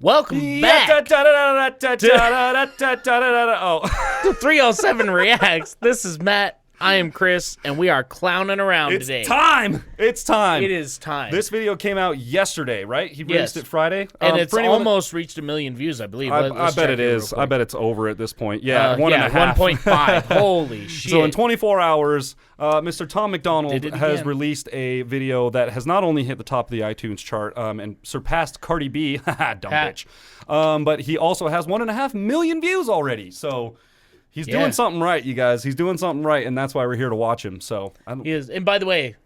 Welcome back to 307 Reacts. This is Matt. I am Chris, and we are clowning around today. It's time. It's time. It is time. This video came out yesterday, right? He released it Friday. And it's almost reached 1 million views, I believe. I bet it is. I bet it's over at this point. Yeah, 1.5. Holy shit. So in 24 hours, Mr. Tom MacDonald has released a video that has not only hit the top of the iTunes chart and surpassed Cardi B, dumb bitch, but he also has 1.5 million views already. So he's doing something right, you guys. He's doing something right, and that's why we're here to watch him. So he is. And by the way,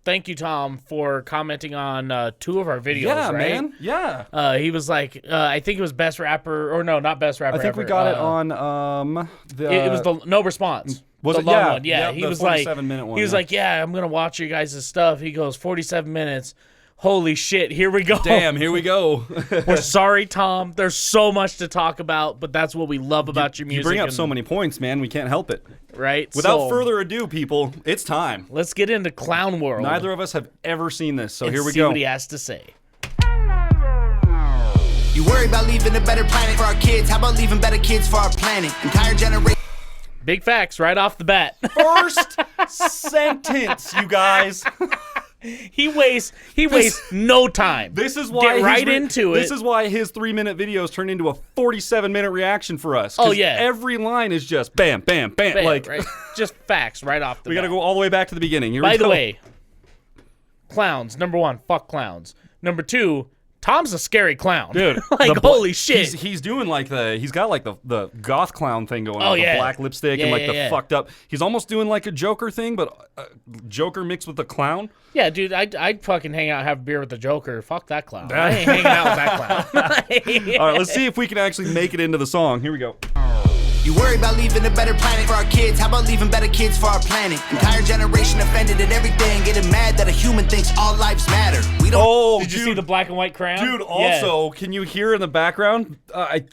thank you, Tom, for commenting on 2 of our videos. Yeah, right? man. Yeah. He was like, I think it was best rapper, or no, not best rapper. I think we got it on it was the no response. Was the it? long Yeah. one. Yeah. Yep, he the was like, 47-minute one. He was like, yeah, I'm gonna watch your guys' stuff. He goes, 47 minutes. Holy shit, here we go. Damn, here we go. We're sorry, Tom. There's so much to talk about, but that's what we love about your music. You bring up so many points, man. We can't help it. Right? Without further ado, people, it's time. Let's get into Clown World. Neither of us have ever seen this, so and here we see go. what he has to say. You worry about leaving a better planet for our kids. How about leaving better kids for our planet? Entire generation. Big facts right off the bat. First sentence, you guys. He wastes no time. This is why Get right into it. This is why his 3-minute videos turn into a 47-minute reaction for us. Oh yeah. Every line is just bam, bam, bam. Like right? Just facts right off the bat. We gotta go all the way back to the beginning. Here By we go. the way, clowns. Number 1, fuck clowns. Number 2, Tom's a scary clown. Dude, like holy shit. He's doing like he's got like the goth clown thing going on. Oh, yeah. The black lipstick and like the fucked up. He's almost doing like a Joker thing, but Joker mixed with the clown. Yeah, dude, I'd fucking hang out and have a beer with the Joker. Fuck that clown. I ain't hanging out with that clown. All right, let's see if we can actually make it into the song. Here we go. You worry about leaving a better planet for our kids. How about leaving better kids for our planet? Entire generation offended at everything, getting mad that a human thinks all lives matter. We don't. Oh, Did you see the black and white crayon? Dude, also, can you hear in the background?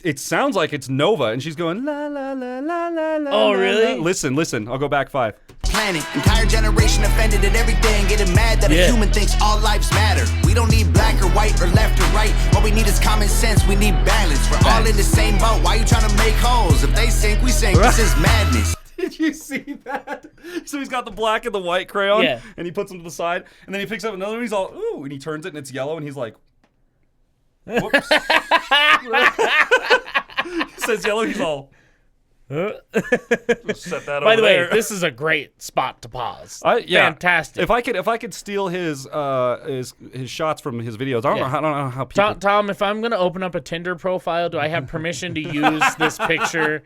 It sounds like it's Nova, and she's going la la la la la la. Oh, really? Listen, listen. I'll go back 5. Planet. Entire generation offended at everything, getting mad that a human thinks all lives matter. We don't need black or white or left or right. What we need is common sense. We need balance. We're all in the same boat. Why you trying to make holes? If they sink, we sink. This is madness. Did you see that? So he's got the black and the white crayon, and he puts them to the side, and then he picks up another one. He's all ooh, and he turns it, and it's yellow, and he's like, whoops. He says yellow. He's all. Set that By the way, there. this is a great spot to pause. Yeah. Fantastic. If I could steal his shots from his videos, I don't know how people. Tom, if I'm gonna open up a Tinder profile, do I have permission to use this picture?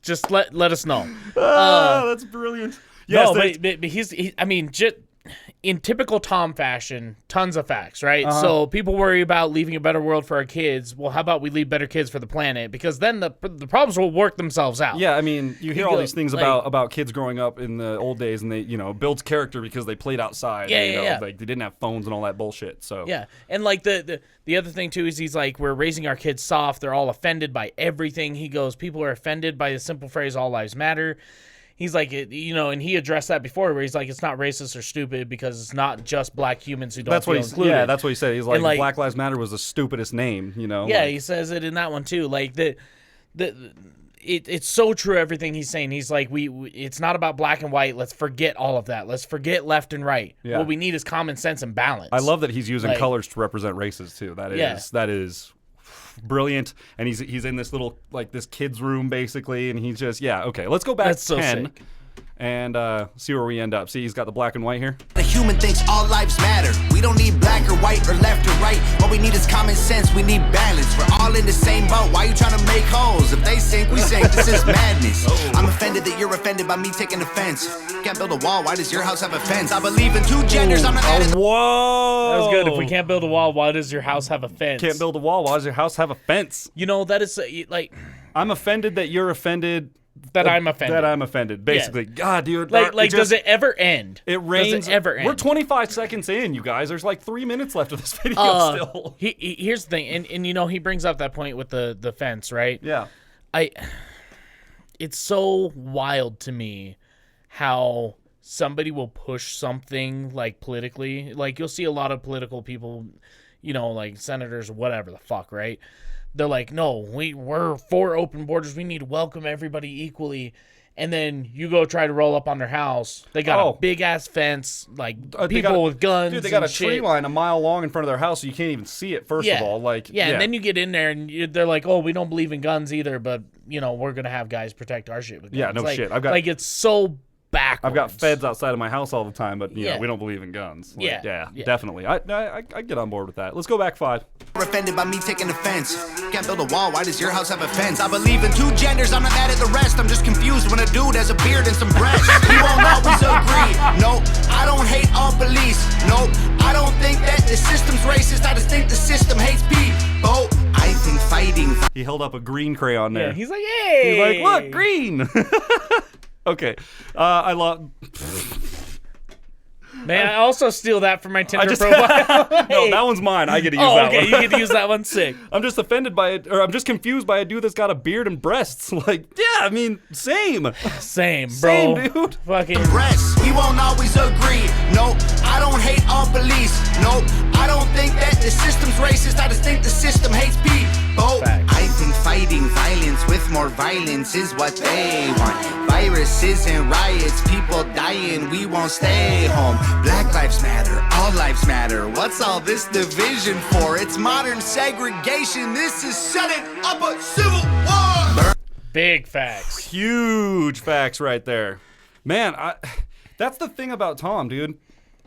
Just let us know. That's brilliant. Yes, no, but I mean, just in typical Tom fashion, tons of facts, right? So people worry about leaving a better world for our kids. Well, how about we leave better kids for the planet? Because then the problems will work themselves out. Yeah, I mean, you hear all these things about kids growing up in the old days, and they, builds character because they played outside. Yeah. Like they didn't have phones and all that bullshit. So yeah, and like the other thing too is he's like, we're raising our kids soft. They're all offended by everything. He goes, people are offended by the simple phrase "all lives matter." He's like, and he addressed that before, where he's like, it's not racist or stupid because it's not just black humans who don't feel included. Yeah, that's what he said. He's like, like, Black Lives Matter was the stupidest name, Yeah, he says it in that one too. Like it's so true everything he's saying. He's like, it's not about black and white. Let's forget all of that. Let's forget left and right. Yeah. What we need is common sense and balance. I love that he's using colors to represent races too. That is brilliant. And he's in this little this kid's room basically, and he's just okay. Let's go back to 10 and see where we end up. See, he's got the black and white here. The human thinks all lives matter. We don't need black or white or left or right. What we need is common sense. We need balance. We're all in the same boat. Why you trying to make holes? If they sink, we sink. This is madness. I'm offended that you're offended by me taking offense. Can't build a wall. Why does your house have a fence? I believe in 2 genders. I'm not mad at Whoa! That was good. If we can't build a wall, why does your house have a fence? Can't build a wall. Why does your house have a fence? That is like. I'm offended that you're offended. That I'm offended. That I'm offended. Basically, God, dude. Does it ever end? It rains. Does it ever end? We're 25 seconds in, you guys. There's like 3 minutes left of this video still. Here's the thing, and he brings up that point with the fence, right? Yeah. It's so wild to me how somebody will push something politically. Like you'll see a lot of political people, like senators or whatever the fuck, right? They're like, no, we're for open borders. We need to welcome everybody equally. And then you go try to roll up on their house. They got a big-ass fence, like people with guns. Dude, they got a shit. tree line a mile long in front of their house, so you can't even see it, first of all. Like, and then you get in there, and they're like, oh, we don't believe in guns either, but, we're going to have guys protect our shit with guns. Yeah, no shit. It's so backwards. I've got feds outside of my house all the time, but, we don't believe in guns. Like, yeah, definitely. I get on board with that. Let's go back 5. Offended by me taking offense. Can't build a wall, why does your house have a fence? I believe in 2 genders, I'm not mad at the rest. I'm just confused when a dude has a beard and some breasts. We won't always agree. Nope, I don't hate all police. Nope, I don't think that the system's racist. I just think the system hates people. I think fighting. He held up a green crayon there. Yeah, he's like, hey! He's like, look, green! Okay, I love... Man, I also steal that from my Tinder profile. No, that one's mine. I get to use that one. You get to use that one. Sick. I'm just offended by it, or I'm just confused by a dude that's got a beard and breasts. Like, yeah, I mean, same. Same, bro. Same, dude. Fucking breasts. We won't always agree. Nope, I don't hate all police. Nope, I don't think that the system's racist. I just think the system hates people. I think fighting violence with more violence is what they want. Viruses and riots, people dying, we won't stay home. Black lives matter, all lives matter. What's all this division for? It's modern segregation. This is setting up a civil war. big facts. Huge facts right there. Man, that's the thing about Tom, dude.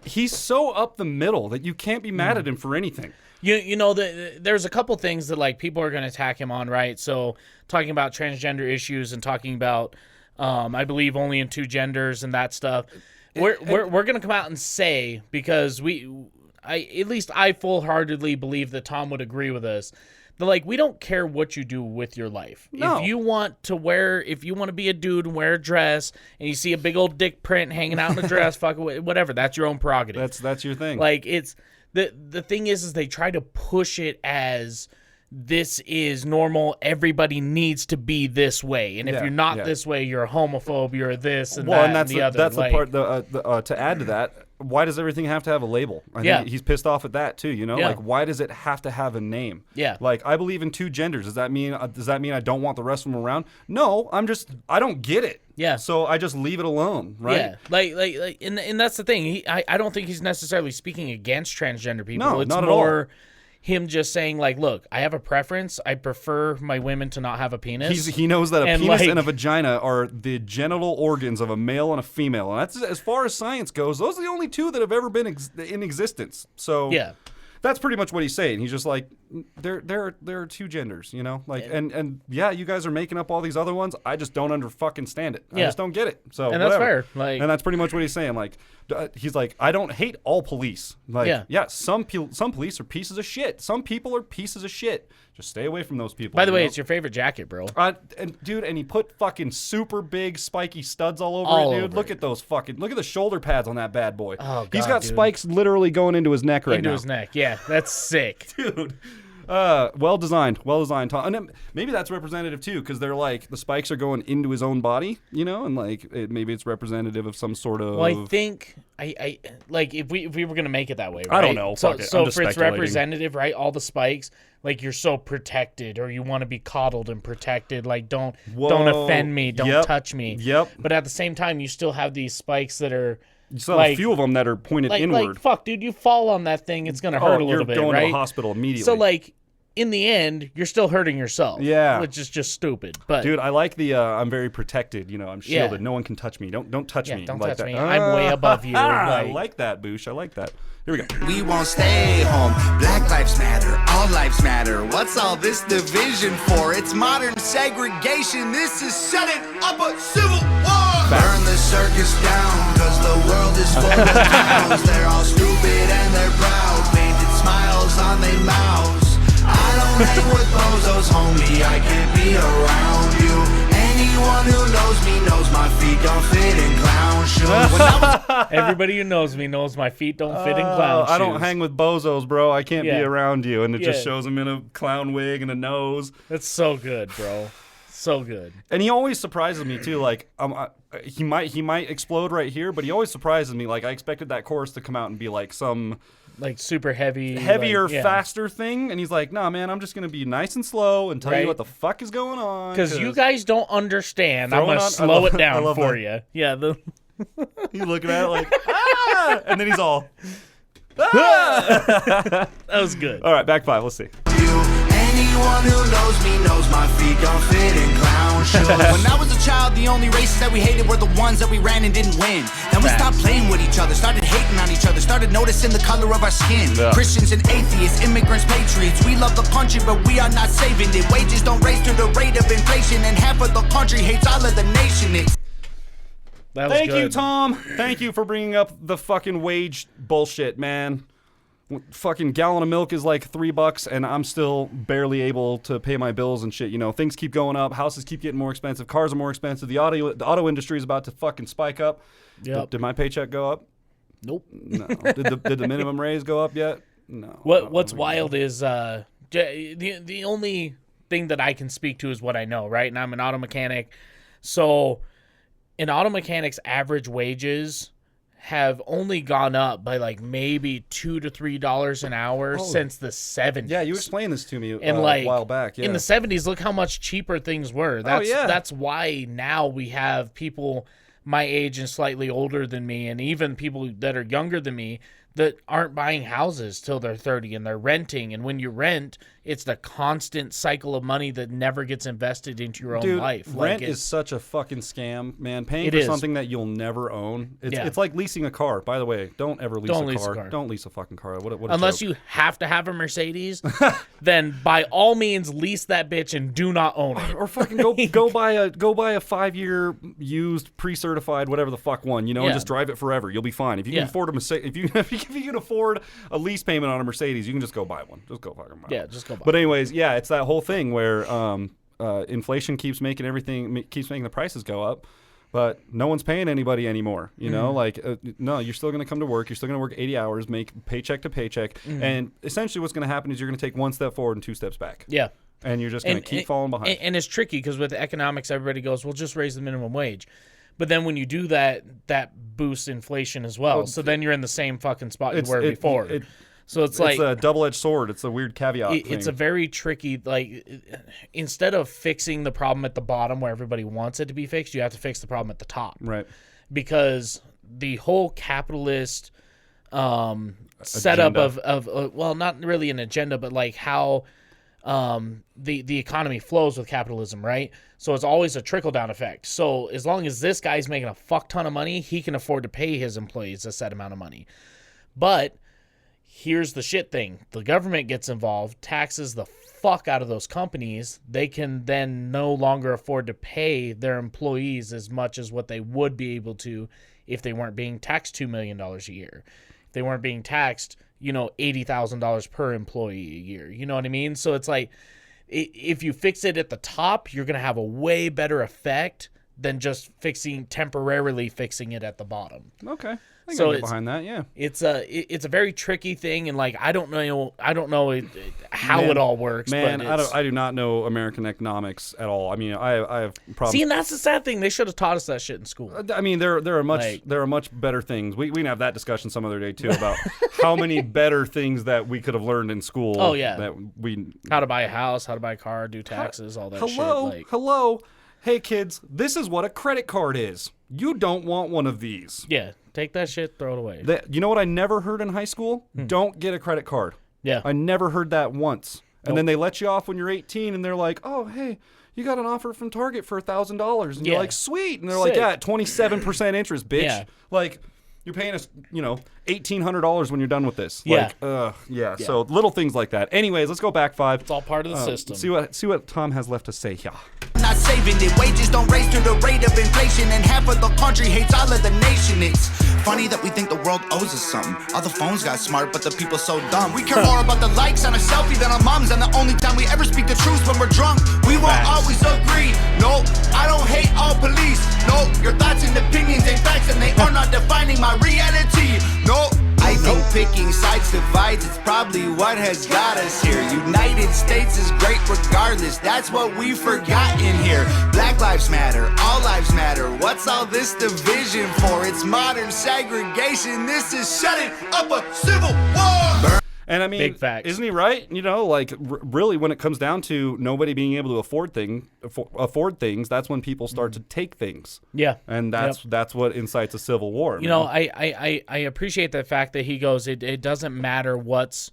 He's so up the middle that you can't be mad at him for anything. You know, there's a couple things that like people are going to attack him on, right? So talking about transgender issues and talking about, I believe only in 2 genders and that stuff. We're going to come out and say, because at least I full-heartedly believe that Tom would agree with us, that like we don't care what you do with your life. No. If you want to be a dude and wear a dress and you see a big old dick print hanging out in a dress, fuck it, whatever, that's your own prerogative. That's your thing. Like it's the thing is they try to push it as this is normal. Everybody needs to be this way, and if you're not this way, you're a homophobe. You're this and that and the other. That's the part. To add to that, why does everything have to have a label? I think he's pissed off at that too. You know, like why does it have to have a name? Yeah. Like I believe in 2 genders. Does that mean I don't want the rest of them around? No, I don't get it. Yeah. So I just leave it alone, right? Yeah. Like, and that's the thing. I don't think he's necessarily speaking against transgender people. No, it's not more at all. Him just saying like, look, I have a preference. I prefer my women to not have a penis. He knows that a penis and a vagina are the genital organs of a male and a female, and that's as far as science goes. Those are the only 2 that have ever been in existence. So yeah. That's pretty much what he's saying. He's just like, there are 2 genders, you know, like, and yeah, you guys are making up all these other ones. I just don't fucking stand it. I just don't get it. So and whatever. That's fair. Like, and that's pretty much what he's saying. Like, he's like, I don't hate all police. Like, some police are pieces of shit. Some people are pieces of shit. Just stay away from those people. By the way, it's your favorite jacket, bro. And he put fucking super big spiky studs all over it, dude. Look at those look at the shoulder pads on that bad boy. Oh, God, he's got spikes literally going into his neck right now. Into his neck, yeah. That's sick. Dude. Well designed, Tom. And maybe that's representative too, because they're like the spikes are going into his own body, you know, and like maybe it's representative of some sort of. Well, I think I like if we were gonna make it that way, right? I don't know. So if it's representative, right? All the spikes, like you're so protected, or you want to be coddled and protected. Like don't offend me, don't touch me. Yep. But at the same time, you still have these spikes that are. You still have a few of them that are pointed inward. Like, fuck, dude, you fall on that thing, it's going to hurt a little bit, right? You're going to the hospital immediately. So, like, in the end, you're still hurting yourself. Yeah. Which is just stupid. But dude, I like the I'm very protected, you know, I'm shielded. No one can touch me. Don't touch me. Don't like touch that. me. I'm way above you. I like that, Boosh. I like that. Here we go. We won't stay home. Black lives matter. All lives matter. What's all this division for? It's modern segregation. This is setting up a civil war. Burn the circus down, cause the world is full of clowns. They're all stupid and they're proud. Painted smiles on their mouths. I don't hang with bozos, homie. I can't be around you. Anyone who knows me knows my feet don't fit in clown shoes. Everybody who knows me knows my feet don't fit in clown shoes. I don't hang with bozos, bro. I can't be around you. And it just shows him in a clown wig and a nose. That's so good, bro. So good. And he always surprises me too. Like he might explode right here, but he always surprises me. Like I expected that chorus to come out and be like some like super heavier, like, faster thing, and he's like, "Nah, man, I'm just gonna be nice and slow and tell you what the fuck is going on." Because you guys don't understand. I'm gonna slow it down for you. Yeah. He's looking at it like, ah! And then he's all, ah! That was good. All right, back 5. Let's see. Anyone who knows me knows my feet don't fit in clown shoes. When I was a child, the only races that we hated were the ones that we ran and didn't win. Then we stopped playing with each other, started hating on each other, started noticing the color of our skin. Christians and atheists, immigrants, patriots, we love the country, but we are not saving it. Wages don't raise to the rate of inflation, and half of the country hates all of the nation. Thank you, Tom. Thank you for bringing up the fucking wage bullshit, man. Fucking gallon of milk is like $3, and I'm still barely able to pay my bills and shit. You know, things keep going up. Houses keep getting more expensive. Cars are more expensive. The auto industry is about to fucking spike up. Yep. Did my paycheck go up? Nope. No. Did the minimum raise go up yet? No. What's wild is the only thing that I can speak to is what I know, right? And I'm an auto mechanic, so an auto mechanic's average wages have only gone up by like maybe $2 to $3 an hour since the 70s. Yeah, you explained this to me and a while back. Yeah. In the 70s, look how much cheaper things were. That's why now we have people my age and slightly older than me, and even people that are younger than me, that aren't buying houses till they're 30 and they're renting. And when you rent, it's the constant cycle of money that never gets invested into your own life. Rent is such a fucking scam, man. Paying for something that you'll never own. It's like leasing a car. By the way, don't ever lease a car. Don't lease a fucking car. What Unless you have to have a Mercedes, then by all means lease that bitch and do not own it. Or fucking go buy a 5-year used pre-certified whatever the fuck one, and just drive it forever. You'll be fine. If you can afford a Mercedes, if you can afford a lease payment on a Mercedes, you can just go buy one. Just go fucking buy one. Yeah, just go buy one. But anyways, yeah, it's that whole thing where inflation keeps making the prices go up, but no one's paying anybody anymore. You know, no, you're still going to come to work. You're still going to work 80 hours, make paycheck to paycheck, and essentially what's going to happen is you're going to take 1 step forward and 2 steps back. Yeah. And you're just going to keep falling behind. And it's tricky because with economics, everybody goes, well, just raise the minimum wage. But then when you do that, that boosts inflation as well. So then you're in the same fucking spot you were before. So it's like a double-edged sword. It's a weird caveat thing. It's a very tricky, instead of fixing the problem at the bottom where everybody wants it to be fixed, you have to fix the problem at the top. Right. Because the whole capitalist setup of well, not really an agenda, but like how the economy flows with capitalism, right? So it's always a trickle-down effect. So as long as this guy's making a fuck ton of money, he can afford to pay his employees a set amount of money. But here's the shit thing. The government gets involved, taxes the fuck out of those companies. They can then no longer afford to pay their employees as much as what they would be able to if they weren't being taxed $2 million a year. If they weren't being taxed, $80,000 per employee a year. You know what I mean? So it's like, if you fix it at the top, you're going to have a way better effect than just temporarily fixing it at the bottom. Okay. I can get behind that, yeah. It's a very tricky thing, and I don't know how it all works. Man, but I do not know American economics at all. I mean, I have problems. See, and that's the sad thing. They should have taught us that shit in school. I mean, there are much better things. We can have that discussion some other day too about how many better things that we could have learned in school. Oh yeah, that how to buy a house, how to buy a car, do taxes, all that. Hello. Hey kids, this is what a credit card is. You don't want one of these. Yeah. Take that shit, throw it away. You know what I never heard in high school? Don't get a credit card. Yeah. I never heard that once. And then they let you off when you're 18, and they're like, oh, hey, you got an offer from Target for $1,000. And you're like, sweet. And they're like, yeah, 27% interest, bitch. Yeah. Like, you're paying us, $1,800 when you're done with this. Yeah. Yeah. So little things like that. Anyways, let's go back 5. It's all part of the system. See what Tom has left to say here. Not saving it. Wages don't raise to the rate of inflation, and half of the country hates all of the nation. It's funny that we think the world owes us something. All the phones got smart, but the people so dumb. We care more about the likes on a selfie than our moms, and the only time we ever speak the truth when we're drunk. We won't always agree. No, I don't hate all police. No, your thoughts and opinions ain't facts, and they are not defining my reality. No, I think picking sides divides. It's probably what has got us here. United States is great regardless. That's what we forgot in here. Black lives matter. All lives matter. What's all this division for? It's modern segregation. This is shutting up a civil war. And I mean, big facts. Isn't he right? You know, like really, when it comes down to nobody being able to afford things, that's when people start to take things. Yeah, and that's what incites a civil war. You know, I appreciate the fact that he goes. It doesn't matter what's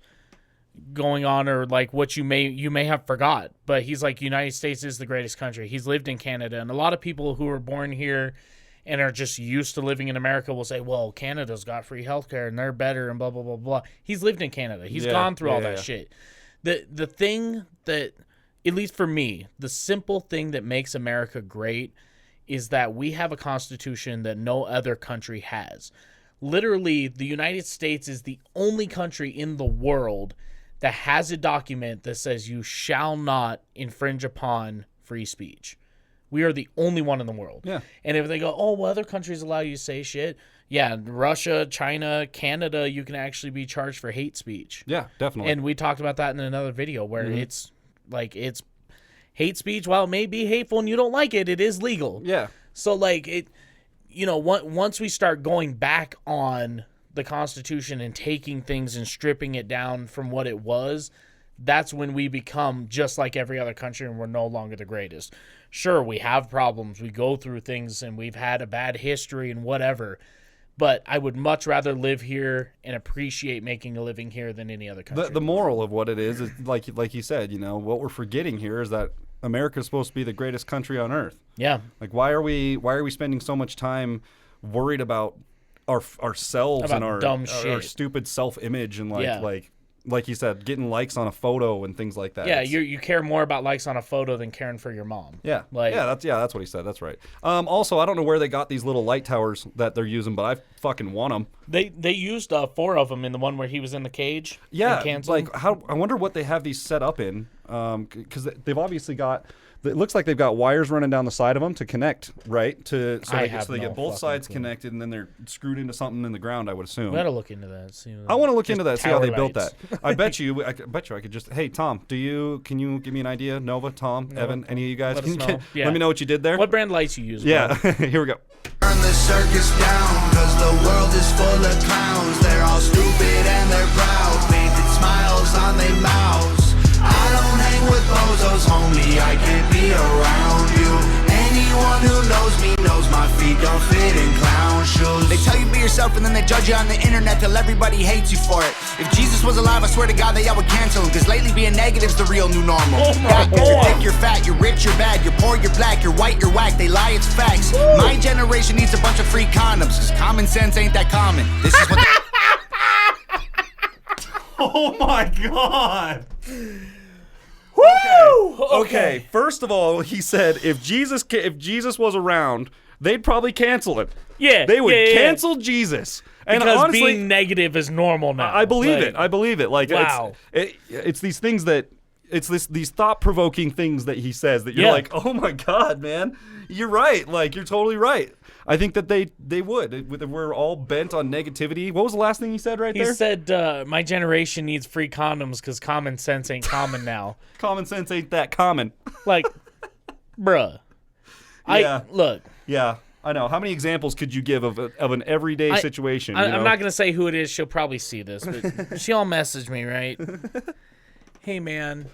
going on or like what you may have forgot, but he's like, United States is the greatest country. He's lived in Canada, and a lot of people who are born here and are just used to living in America will say, well, Canada's got free healthcare and they're better and blah, blah, blah, blah. He's lived in Canada. He's gone through all that shit. The thing that, at least for me, the simple thing that makes America great is that we have a constitution that no other country has. Literally, the United States is the only country in the world that has a document that says you shall not infringe upon free speech. We are the only one in the world. Yeah. And if they go, oh, well, other countries allow you to say shit. Yeah, Russia, China, Canada, you can actually be charged for hate speech. Yeah, definitely. And we talked about that in another video where it's hate speech. While it may be hateful and you don't like it, it is legal. Yeah. So, like, it, you know, once we start going back on the Constitution and taking things and stripping it down from what it was, that's when we become just like every other country and we're no longer the greatest. Sure, we have problems, we go through things, and we've had a bad history and whatever, but I would much rather live here and appreciate making a living here than any other country. The moral of what it is like you said, you know, what we're forgetting here is that America is supposed to be the greatest country on earth. Yeah. Like, why are we spending so much time worried about ourselves about and our dumb shit. Our stupid self-image and like you said, getting likes on a photo and things like that. Yeah, you care more about likes on a photo than caring for your mom. Yeah, like, that's what he said. That's right. Also, I don't know where they got these little light towers that they're using, but I fucking want them. They used 4 of them in the one where he was in the cage. Yeah, canceled. like how I wonder what they have these set up in, because they've obviously got. It looks like they've got wires running down the side of them to connect, right? So they get both sides connected, and then they're screwed into something in the ground, I would assume. We gotta look into that. I want to look into that, see how they built lights. that. I bet you I could just. Hey, Tom, can you give me an idea? Nova, Tom, Evan, any of you guys? Let me know what you did there. What brand lights you use? Yeah, here we go. Turn the circus down, cause the world is full of clowns. They're all stupid and they're proud, painted smiles on their mouths. I don't hang with bozos, homie, I can't be around you. Anyone who knows me knows my feet don't fit in clown shoes. They tell you be yourself and then they judge you on the internet till everybody hates you for it. If Jesus was alive, I swear to God that y'all would cancel him, cause lately being negative's the real new normal. Oh my God. You're thick, you're fat, you're rich, you're bad, you're poor, you're black, you're white, you're whack, they lie, it's facts. Woo. My generation needs a bunch of free condoms, cause common sense ain't that common. This is what Oh my God. Woo! Okay. First of all, he said if Jesus was around, they'd probably cancel him. Yeah, they would cancel Jesus. And because honestly, being negative is normal now. I believe it. I believe it. Like, wow. It's these things that these thought-provoking things that he says that you're like, oh my God, man, you're right. Like, you're totally right. I think that they would. We're all bent on negativity. What was the last thing he said there? He said, my generation needs free condoms because common sense ain't common now. Common sense ain't that common. Like, bruh. Look. Yeah, I know. How many examples could you give of an everyday situation? I'm not going to say who it is. She'll probably see this, but she'll message me, right? Hey, man.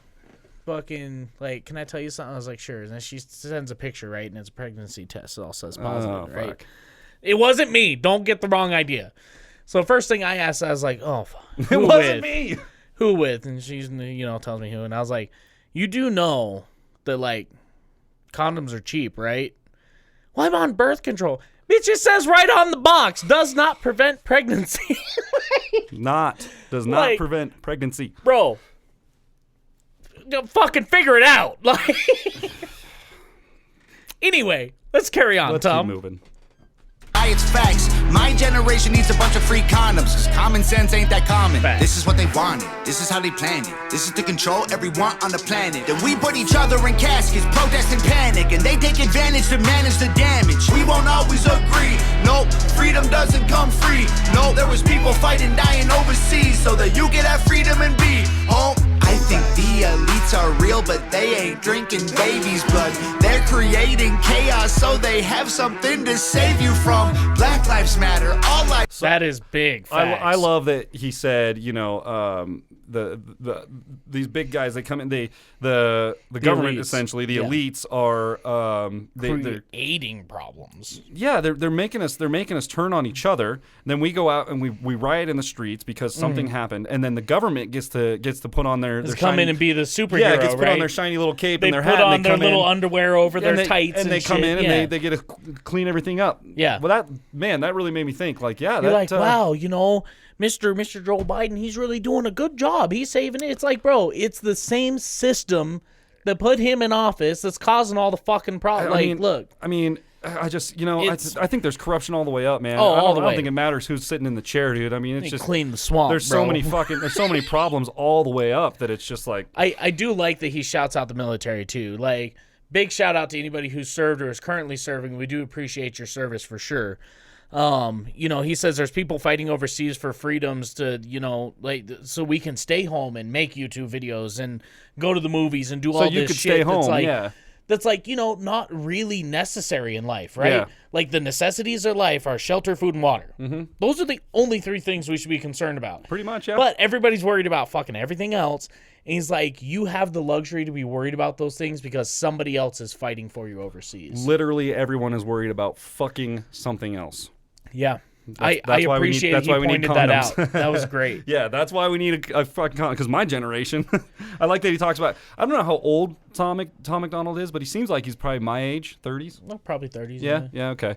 Fucking, like, can I tell you something? I was like, sure. And then she sends a picture, right? And it's a pregnancy test. It all says positive, right? Fuck. It wasn't me. Don't get the wrong idea. So first thing I asked, I was like, oh, it wasn't me. Who with? And she's, tells me who. And I was like, you do know that, like, condoms are cheap, right? Well, I'm on birth control. Bitch, it says right on the box, does not prevent pregnancy. Does not prevent pregnancy. Bro. Fucking figure it out. Like, anyway, let's carry on, Tom. Keep moving. It's facts. My generation needs a bunch of free condoms, cause common sense ain't that common. Facts. This is what they wanted. This is how they planned it. This is to control everyone on the planet. Then we put each other in caskets, protest and panic, and they take advantage to manage the damage. We won't always agree. Nope, freedom doesn't come free. Nope, there was people fighting, dying overseas so that you could have freedom and be home. I think the elites streets are real, but they ain't drinking babies' blood. They're creating chaos so they have something to save you from. Black lives matter, all lives. That is big facts. I love that he said, you know, these big guys, they come in, the government elites. essentially, the elites are they're creating problems. Yeah, they're making us turn on each other. Then we go out and we riot in the streets because something happened, and then the government gets to put on their come in and be the superhero. Yeah, gets to put right? on their shiny little cape They and their put hat. on and they their come little in, underwear over their tights, and they come shit. in and they get to clean everything up. Yeah. Well, that really made me think. Like, yeah, you're like, wow, you know, Mr. Joe Biden, he's really doing a good job. He's saving it. It's like, bro, it's the same system that put him in office that's causing all the fucking problems. I mean, I just, you know, I think there's corruption all the way up, man. Oh, I all the don't way. think it matters who's sitting in the chair, dude. I mean, it's just clean the swamp. There's bro. there's so many problems all the way up that it's just like. I do like that he shouts out the military too. Like, big shout out to anybody who's served or is currently serving. We do appreciate your service for sure. You know, he says there's people fighting overseas for freedoms to, you know, like, so we can stay home and make YouTube videos and go to the movies and do all this shit. So you could stay home, that's like, yeah. That's like, you know, not really necessary in life, right? Yeah. Like, the necessities of life are shelter, food, and water. Mm-hmm. Those are the only three things we should be concerned about. Pretty much, yeah. But everybody's worried about fucking everything else. And he's like, you have the luxury to be worried about those things because somebody else is fighting for you overseas. Literally everyone is worried about fucking something else. Yeah. That's I why appreciate that's he why we need pointed that out. condoms. That was great. Yeah, that's why we need a fucking condom. Because my generation, I like that he talks about. I don't know how old Tom MacDonald is, but he seems like he's probably my age, 30s. Well, probably 30s. Yeah, okay.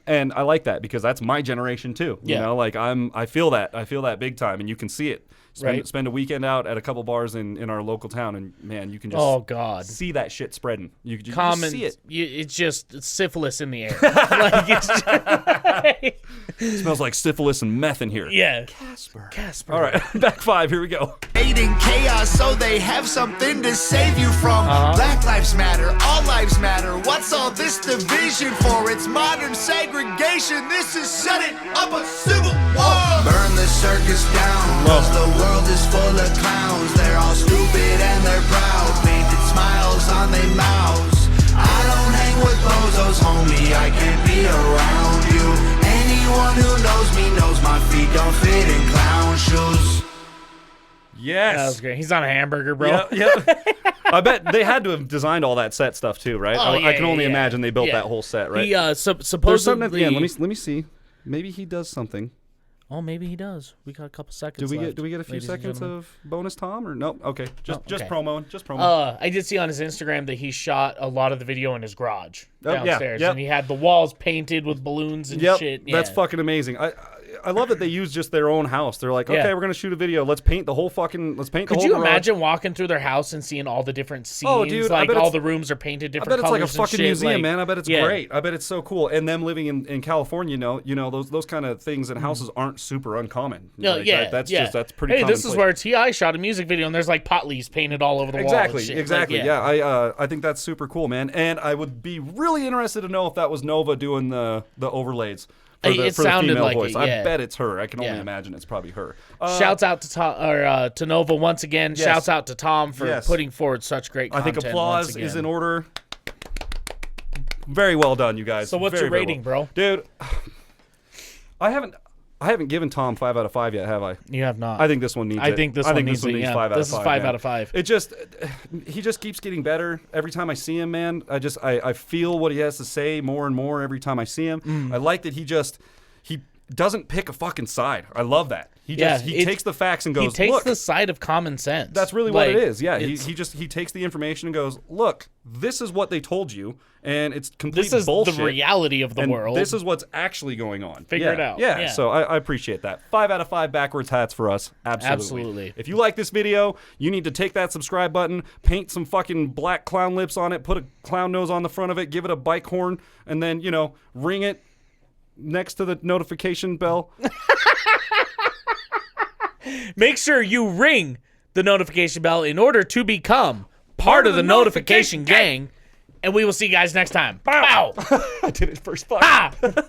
And I like that because that's my generation too. You know, like I feel that big time, and you can see it. Spend a weekend out at a couple bars in our local town, and man, you can just see that shit spreading. You just see it. It's just syphilis in the air. Like, it's just, it smells like syphilis and meth in here. Yeah. Casper. All right, back five. Here we go. Creating chaos so they have something to save you from. Black lives matter, all lives matter. What's all this division for? It's modern segregation. This is setting up a civil war. Burn the circus down, cause the world is full of clowns. They're all stupid and they're proud. Painted smiles on their mouths. I don't hang with bozos, homie. I can't be around you. Anyone who knows me knows my feet don't fit in clown shoes. Yes. That was great. He's on a hamburger, bro. Yeah. I bet they had to have designed all that set stuff too, right? Oh, I can only imagine they built that whole set, right? He There's supposedly. something at the end. Let me see. Maybe he does something. Oh, maybe he does. We got a couple seconds. Do left, we get a few ladies and seconds gentlemen. of bonus Tom or no? Okay, just okay. promo. I did see on his Instagram that he shot a lot of the video in his garage yeah, downstairs, yep. and he had the walls painted with balloons and shit. Yeah. That's fucking amazing. I love that they use just their own house. They're like, okay, we're gonna shoot a video. Let's paint the whole fucking. Could you imagine walking through their house and seeing all the different scenes? Oh, dude, like all the rooms are painted different colors. I bet it's like a fucking museum, man. I bet it's yeah. great. I bet it's so cool. And them living in California, you know those kind of things and houses aren't super uncommon. No, like, that's pretty. Hey, this is where T.I. shot a music video, and there's like pot leaves painted all over the wall. Exactly. Like, yeah. I think that's super cool, man. And I would be really interested to know if that was Nova doing the overlays. For the female like voice. it, yeah. I bet it's her. I can only imagine it's probably her. Shouts out to Tom, to Nova once again. Yes. Shouts out to Tom for putting forward such great content. I think applause is in order. Very well done, you guys. So what's your rating, bro? Dude, I haven't given Tom 5 out of 5 yet, have I? You have not. I think this one needs it. I think this one needs 5 out of 5. This is 5 out of 5. He just keeps getting better every time I see him, man. I feel what he has to say more and more every time I see him. I like that he doesn't pick a fucking side. I love that. He takes the facts and goes, he takes look, the side of common sense. That's really what it is. Yeah, he takes the information and goes, look, this is what they told you, and it's complete bullshit. This is the reality of the world. This is what's actually going on. Figure it out. Yeah. So I appreciate that. 5 out of 5 backwards hats for us. Absolutely. If you like this video, you need to take that subscribe button, paint some fucking black clown lips on it, put a clown nose on the front of it, give it a bike horn, and then, ring it next to the notification bell. Make sure you ring the notification bell in order to become part of the notification gang. And we will see you guys next time. Bow! I did it first. Fuck.